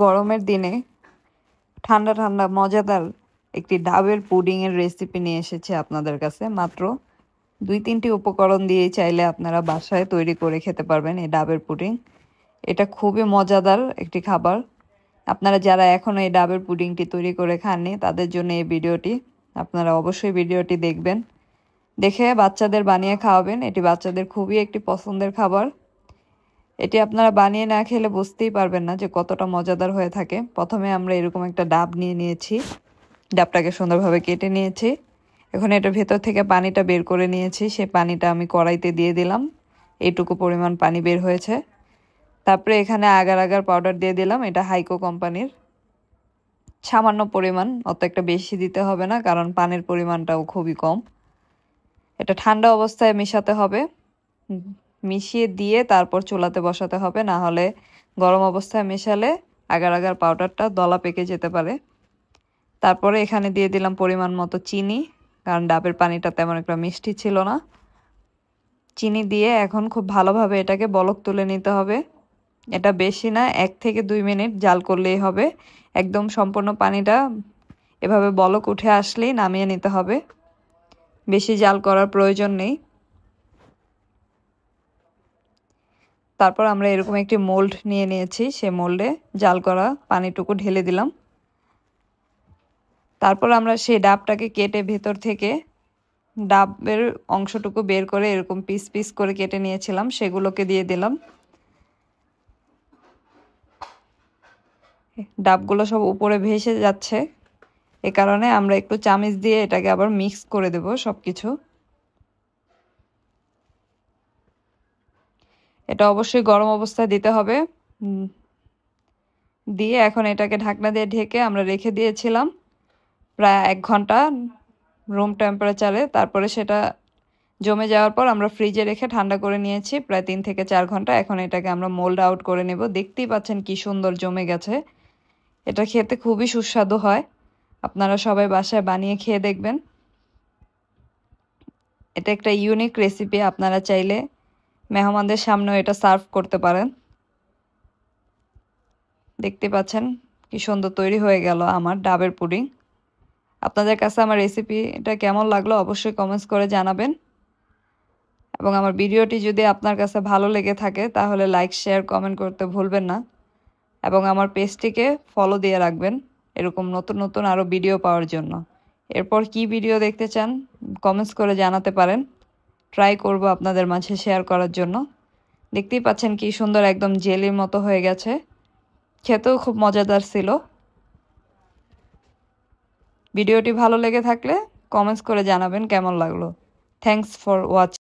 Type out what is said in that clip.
গরমের দিনে ঠান্ডা ঠান্ডা মজাদার একটি ডাবের পুডিং এর রেসিপি নিয়ে এসেছি আপনাদের কাছে। মাত্র 2-3টি উপকরণ দিয়েই চাইলে আপনারা বাসায় তৈরি করে খেতে পারবেন এই ডাবের পুডিং। এটা খুবই মজাদার একটি খাবার। আপনারা যারা এখনো এই ডাবের পুডিংটি তৈরি করে খাননি তাদের জন্য এই ভিডিওটি। আপনারা অবশ্যই ভিডিওটি দেখবেন, দেখে বাচ্চাদের বানিয়ে খাওয়াবেন। এটি বাচ্চাদের খুবই একটি পছন্দের খাবার। এটি আপনারা বানিয়ে না খেলে বুঝতেই পারবেন না যে কতটা মজাদার হয়ে থাকে। প্রথমে আমরা এরকম একটা ডাব নিয়ে নিয়েছি, ডাবটাকে সুন্দরভাবে কেটে নিয়েছি। এখন এটার ভেতর থেকে পানিটা বের করে নিয়েছি, সেই পানিটা আমি কড়াইতে দিয়ে দিলাম। এইটুকু পরিমাণ পানি বের হয়েছে। তারপরে এখানে আগার আগার পাউডার দিয়ে দিলাম, এটা হাইকো কোম্পানির। সামান্য পরিমাণ, অত একটা বেশি দিতে হবে না কারণ পানির পরিমাণটাও খুবই কম। এটা ঠান্ডা অবস্থায় মেশাতে হবে, মিশিয়ে দিয়ে তারপর চুলাতে বসাতে হবে, না হলে গরম অবস্থায় মেশালে আগার আগার পাউডারটা দলা পেকে যেতে পারে। তারপরে এখানে দিয়ে দিলাম পরিমাণ মতো চিনি, কারণ ডাবের পানিটা তেমন একটা মিষ্টি ছিল না। চিনি দিয়ে এখন খুব ভালোভাবে এটাকে বলক তুলে নিতে হবে। এটা বেশি না, 1 থেকে 2 মিনিট জাল করলেই হবে। একদম সম্পূর্ণ পানিটা এভাবে বলক উঠে আসলেই নামিয়ে নিতে হবে, বেশি জাল করার প্রয়োজন নেই। তারপর আমরা এরকম একটি মোল্ড নিয়ে নিয়েছি, সে মোল্ডে জাল করা পানিটুকু ঢেলে দিলাম। তারপর আমরা সেই ডাবটাকে কেটে ভেতর থেকে ডাবের অংশটুকু বের করে এরকম পিস পিস করে কেটে নিয়েছিলাম, সেগুলোকে দিয়ে দিলাম। ডাবগুলো সব উপরে ভেসে যাচ্ছে, এ কারণে আমরা একটু চামচ দিয়ে এটাকে আবার মিক্স করে দেব সবকিছু। এটা অবশ্যই গরম অবস্থায় দিতে হবে। দিয়ে এখন এটাকে ঢাকনা দিয়ে ঢেকে আমরা রেখে দিয়েছিলাম প্রায় 1 ঘন্টা রুম টেম্পারেচারে। তারপরে সেটা জমে যাওয়ার পর আমরা ফ্রিজে রেখে ঠান্ডা করে নিয়েছি প্রায় 3 থেকে 4 ঘন্টা। এখন এটাকে আমরা মোল্ড আউট করে নেব। দেখতেই পাচ্ছেন কি সুন্দর জমে গেছে। এটা খেতে খুবই সুস্বাদু হয়, আপনারা সবাই বাসায় বানিয়ে খেয়ে দেখবেন। এটা একটা ইউনিক রেসিপি, আপনারা চাইলে মেহমানদের সামনেও এটা সার্ভ করতে পারেন। দেখতে পাচ্ছেন কি সুন্দর তৈরি হয়ে গেল আমার ডাবের পুডিং। আপনাদের কাছে আমার রেসিপিটা কেমন লাগলো অবশ্যই কমেন্টস করে জানাবেন। এবং আমার ভিডিওটি যদি আপনার কাছে ভালো লেগে থাকে তাহলে লাইক, শেয়ার, কমেন্ট করতে ভুলবেন না। এবং আমার পেজটিকে ফলো দিয়ে রাখবেন এরকম নতুন নতুন আরও ভিডিও পাওয়ার জন্য। এরপর কি ভিডিও দেখতে চান কমেন্টস করে জানাতে পারেন, ট্রাই করব আপনাদের মাঝে শেয়ার করার জন্য। দেখতেই পাচ্ছেন কি সুন্দর একদম জেলির মতো হয়ে গেছে, খেতেও খুব মজাদার ছিল। ভিডিওটি ভালো লেগে থাকলে কমেন্টস করে জানাবেন কেমন লাগলো। Thanks for watching.